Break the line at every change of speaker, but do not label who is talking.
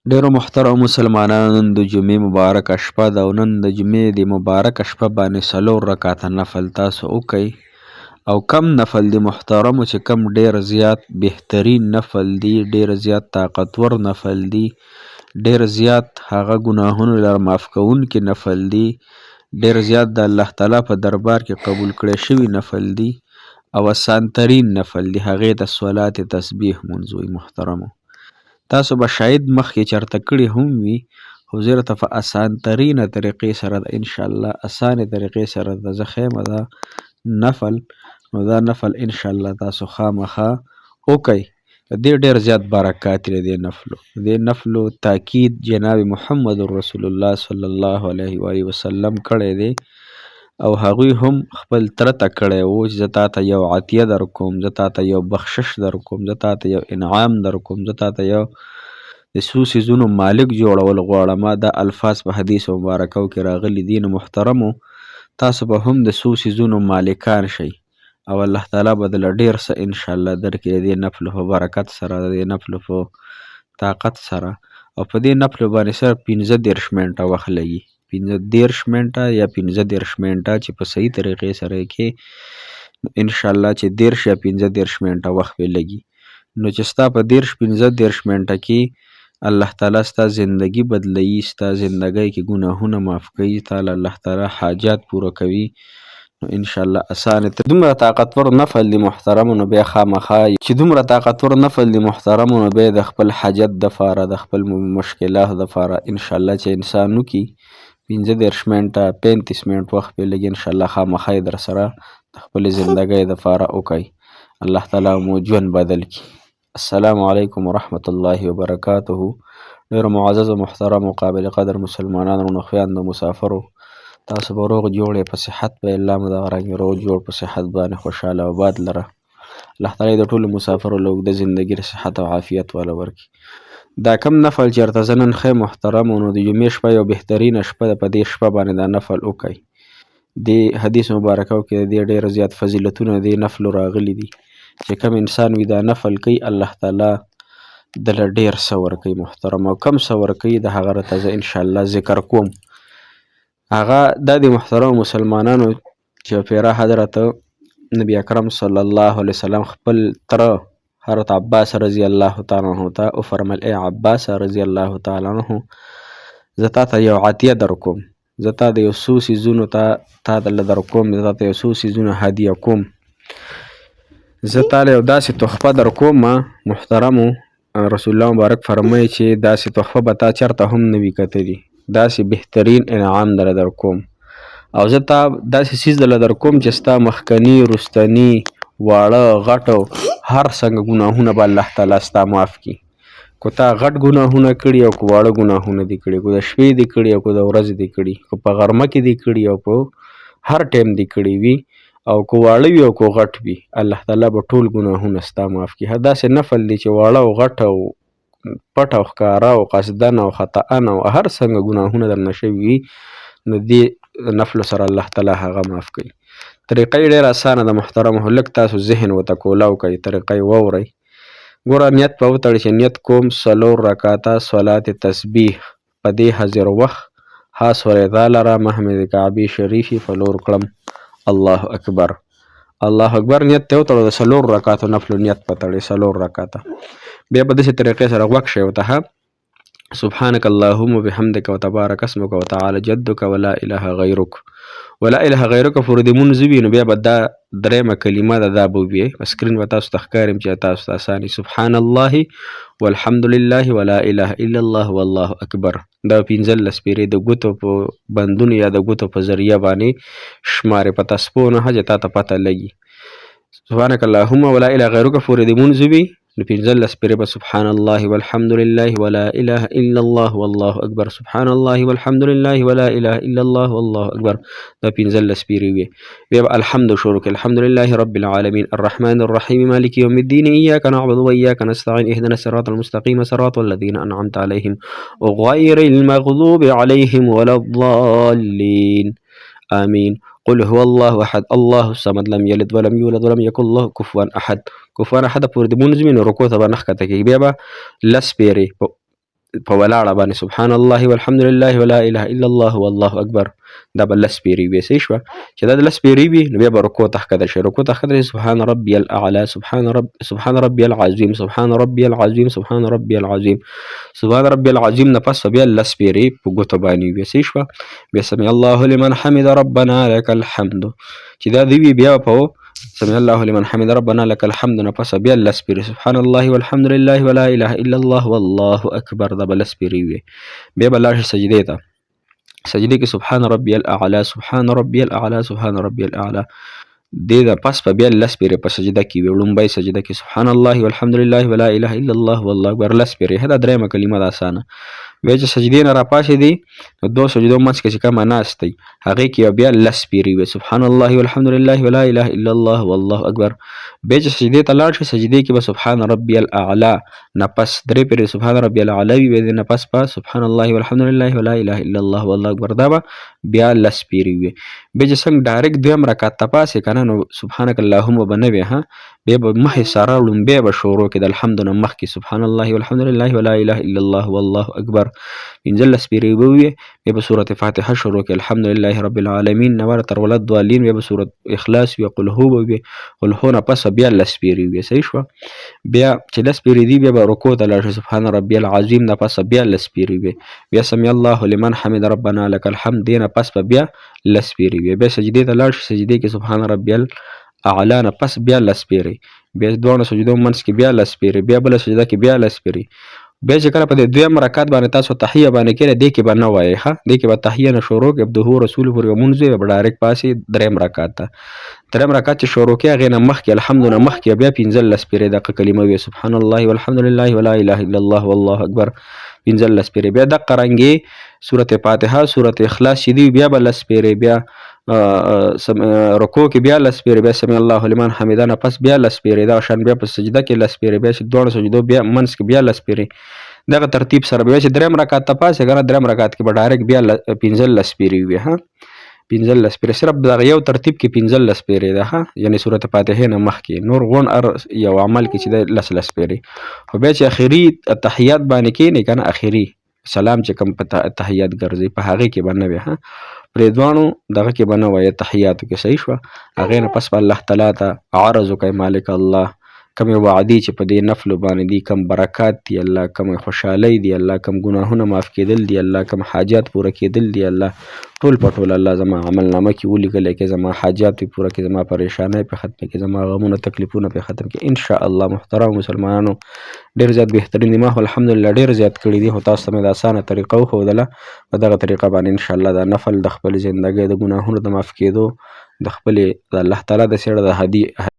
ډیرو محترم مسلمانانو، نن د جمعې مبارکه شپه ده او نن د جمعې د مبارکه شپه باندې 4 رکعاته نفل تاسو وکئ. او کم نفل دی محترمو چې کم ډیر زیات بهترین نفل دی، ډیر زیات طاقتور نفل دی، ډیر زیات هغه ګناهونو لره معاف کوونکي نفل دی، ډیر زیات د الله تعالی په دربار کې قبول کړی شوي نفل دی او اسان ترین نفل دی. هغې ته صلات تسبیح مونځ وایي. محترمو تاسو به شاید مخکې چرته کړي هم وي، خو زه درته په اسان ترینه طریقې سره د انشاءالله اسانې طریقې سره د زه ښیم دا نفل. نو دا نفل انشاءالله تاسو خامخا وکئ. د دې ډېر زیات برکات لري دې نفلو. دې نفلو تاکید جناب محمد رسول الله صلی الله علیه و آله وسلم کړی دی او هغوی هم خپل تره ته کړی و چې زه تاته یو عطیه در کوم، زه تاته یو بخشش در کوم، زه تاته یو انعام در کوم، زه تاته یو د څو څیزونو مالک جوړول غواړم. دا الفاظ په حدیث مبارکو کې راغلي دي. نو محترمو تاسو به هم د څو څیزونو مالکان شئ او الله تعالی به درله ډېر څه انشاءالله درکړي د دې نفلو په برکت سره، د دې نفلو په طاقت سره. او په دې نفلو باندې صرف 15 منټه وخت لګي، 15 منټه یا 15 منټه چې په صحیح طریقې سره کې انشاءالله چې 13 یا 15 منټه وخت به لګي. نو چې ستا په 15 منټه کې الله تعالی ستا زندگی بدلوي، ستا زندګۍ کې ګناهونه معاف کوي، تعالی الله تعالی حاجات پوره کوي. نو انشاءالله اسانه دومره طاقتور نفل دی محترمو. نو بیا خامخا چې دومره طاقتور نفل دی محترمو، نو بیا د خپل حاجت دپاره، د خپل مشکلاتو دپاره انشاءالله چې انسان وکړي 15 منټه 35 منټ وخت پې لګي انشاءالله خامخا یې در سره د خپلې زندګۍ دپاره وکئ. الله تعالی مو ژوند بدل کړي. السلام علیکم ورحمة الله وبرکاته. ډېرو معزز و محترم و قابل قدر مسلمانانو نو خویندو مسافرو، تاسو به روغ جوړ په صحت به الله مو دغه رنګ روغ جوړ په صحت باندې خوشحاله او باد لره. الله تعالی د ټولو مسافرو له اوږده زندګي د صحت او عافیت والا ورکړي. دا کم نفل چې ورته زه نن ښیم محترمو، نو د جمعې شپه یو بهترینه شپه ده. په دې شپه باندې دا نفل وکئ. دې حدیث مبارکو کې د دې ډېر زیات فضیلتونه دې نفلو راغلي دي چې کم انسان وي دا نفل کوي الله تعالی دله ډېر څه ورکوي محترم. او کم څه ورکوي د هغه راته زه انشاءالله ذکر کوم. هغه دا د محترم مسلمانانو چې پیره حضرت نبی اکرم صلی الله علیه وسلم خپل تره حضرت عباس رضی الله تعالی عنه ته وفرمیل ای عباس رضی الله تعالی عنه، زه تاته یو عطیه در کوم، زه تا د یو څو څیزونو تا دله در کوم، زه تاته یو څو څیزونه هدیه کوم، زه تاله یو داسې تحفه در کوم. محترمو رسول الله مبارک فرمایي چې داسې تحفه به تا چېرته هم نه وي کتلي، داسې بهترین انعام در کوم. او زه تا داسې څیز دله در کوم چې ستا مخکني رستني واړه غټو هر څنګه ګناهونه به الله تعالی ستا معاف کړي. کو تا غټ ګناهونه کړي او که واړه ګناهونه دي کړي، کو د شپې دي کړي او که د ورځې دي کړي، که په غرمه کې دي کړي او په هر ټایم دي کړي وي، او که واړه وي او که غټ وي، الله تعالی به ټول ګناهونه ستا معاف کړي. داسې نفل دی چې واړه او غټ او پټ او ښکاره او قصدن او خطأن او هر څنګه ګناهونه درنه شوي وي، نو دې نفلو سره الله تعالی هغه معاف کوي. طریقه یې ډېره اسانه ده محترمو، لږ تاسو ذهن ورته کولاو کوئ، طریقه یې واورئ. ګوره نیت به وتړئ چې نیت کوم 4 رکعاته صلات تسبیح په دې حاضر وخت خاص ورېدا لره محمد کعبې شریفې په لور کړم. الله اکبر الله اکبر نیت ته وتړو، د 4 رکعاتو نفلو نیت به تړئ 4 رکعاته. بیا به داسې طریقې سره غوږ شئ ورته سبحانك اللهم وبحمدك وتبارك اسمك وتعالى جدك ولا اله غيرك ولا اله غیرک پورې د مونځ وي. نو بیا به دا درېیمه کلمه ده دا به ووایئ. په سکرین به تاسو ته ښکاریم چې تاسو ته اساني سبحان الله والحمد لله ولا اله الا الله والله اکبر. دا 15 پیرې د ګوتو په بندونو یا د ګوتو په ذریعه باندې شمارې په تسبو نه چې تا ته پته لګي. سبحانك اللهم ولا اله غیرک پورې د مونځ وي، نو 15 پیرې به سبحان الله والحمد لله ولا اله الا الله والله اکبر، سبحان الله والحمد لله ولا اله الا الله والله اکبر. دا 15 پیرې وي. بیا به الحمد شروع کړئ. الحمد لله رب العالمین الرحمن الرحیم مالک یوم الدین ایاک نعبد وایاک نستعین اهدنا الصراط المستقیم صراط الذین انعمت علیهم غیر المغضوب علیهم ولا الضالین آمین. قل هو الله احد الله الصمد لم یلد ولم یولد ولم یکن له کفوا احد. کفوا احد پورې د مونځ وي، نو رکوع ته به نه ښکته کېږي. بیا به 10 پیرې په ولاړه باندې سبحان الله والحمد لله ولا اله الا الله والله اکبر دا به لس پیرې وي. صحیح شوه. چې دا د لس پیرې وي نو بیا به رکوع ته ښکته شي. رکوع ته ښکته شي سبحان ربي الاعلى سبحان ربي العظیم سبحان ربي العظیم سبحان ربي العظیم سبحان ربي العظیم نه پس بیا لس پیرې په ګوتو باندې وي. صحیح شوه. بیا سمع الله لمن حمد ربنا لك الحمد چې دا دی وي بیا په سمع الله لمن حمد ربنا لك الحمد نه پس بیا لس پیرې سبحان الله والحمد لله ولا اله الا الله والله اکبر دا به لس پیرې وي. بیا به لاړ شي سجدې ته. سجدې کې سبحان ربي الاعلى سبحان ربي الاعلى سبحان ربي الاعلى دې دا پس په بیا لس پیرې په سجده کې وي. لومبۍ سجده کې سبحان الله والحمد لله ولا اله الا الله والله اکبر لس پیرې. دا درېیمه کلمه ده اسانه. بیا چې سجدې نه راپاسېدې نو دوه سجدو منځ کې چې کومه ناست دی هغې کې بیا لس پیرې وي سبحان الله والحمد لله ولا اله الا الله والله اکبر. بیا چې سجدې ته لاړ شي سجدې کې به سبحان ربي الاعلى نه پس درې پیرې سبحان ربي الاعلى وي. بیا نه پس په سبحان الله والحمد لله ولا اله الا الله والله اکبر دا به بیا لس پیرې وي. بیا چې څنګه ډایرکټ دویم رکعت ته پاسې که نه نو سبحانک اللهم به نه وي ها. بیا به مخې سره لومبی به شروع کې د الحمد نه مخکې سبحان الله والحمد لله ولا اله الا الله والله اکبر پنځه لس پیرې به وي. بیا به سورت فاتحه شروع کې الحمد لله رب العالمین نه ور تر ولا الضالین. بیا به سورت اخلاص وي قل هو به وي قل هو نه پس بیا لس پیرې وي. صحیح شوه. بیا چې لس پیرې دي بیا به رکوع ته لاړ شي سبحان ربي العظیم نه پس بیا لس پیرې وي. بیا سمع الله لمن حمد ربنا لك الحمد دې نه پس بیا لس پیرې وي. بیا سجدې ته لاړ شي سجدې کې سبحان ربي الاعلى نه پس بیا لس پیرې. بیا دواړو سجدو منځ کې بیا لس پیرې. بیا بله سجده کې بیا لس پیرې. بیا چې کله په دې دویم رکعت باندې تاسو تحیه باندې کړئ دې کې به نه وایئ ښه. دې کې به تحیه نه شروع کړئ عبده رسول پورې لمونځ وي به ډایرکټ پاسې دریم رکعت ته. دریم رکعت چې شروع کړئ هغې نه مخکې الحمد نه مخکې بیا پنځه لس پیرې دقه کلمه وي سبحان الله والحمد لله ولا اله الا الله والله اکبر پنځه لس پیرې. بیا دقه رنګې سورت فاتحه سورت اخلاص چې دي بیا به لس پیرې. بیا رکوع کې بیا لس پیرې. بیا سمع الله لمن حمده نه پس بیا لس پیرې. دا شان بیا په سجده کې لس پیرې. بیا چې دواړو سجدو بیا منځ کې بیا لس پیرې. دغه ترتیب سره بیا چې دریم رکعت ته پاسې که نه دریم رکعت کې به ډایرکټ بیا پنځه لس پیرې وي ها. پنځه لس پیرې صرف دغه یو ترتیب کې پنځه لس پیرې ده ها. یعنې سورت فاتحې نه مخکې نور غونډ یو عمل کې چې دی لس لس پیرې. خو بیا چې اخري تحیات باندې کښېنې که نه اخري سلام چې کوم په تحیات ګرځي په هغې کې به نه وي ها. پرې دواړو دغه کې به نه وایي تحیاتو کې. صحیح شوه. هغې نه پس به الله تعالی ته عرض وکړئ مالک الله کمې وعدې چې په دې نفلو باندې دي کم برکات دي الله کم خوشحالۍ دي الله کم ګناهونه معاف کېدل دي الله کم حاجات پوره کېدل دي الله ټول په ټول الله زما عملنامه کې ولیکلی کې زما حاجات پې پوره کړي زما پریشانۍ پې ختمې کړي زما غمونه تکلیفونه پې ختم کړي انشاءالله. محترم مسلمانانو ډېر زیات بهترین دي. ما خو الحمدلله ډېر زیات کړي دي خو تاسو ته مې د اسانه طریقه وښودله. په دغه طریقه باندې انشاءالله دا نفل د خپلې زندګۍ د ګناهونو د معاف کېدو د خپلې د الله تعالی د سېړه د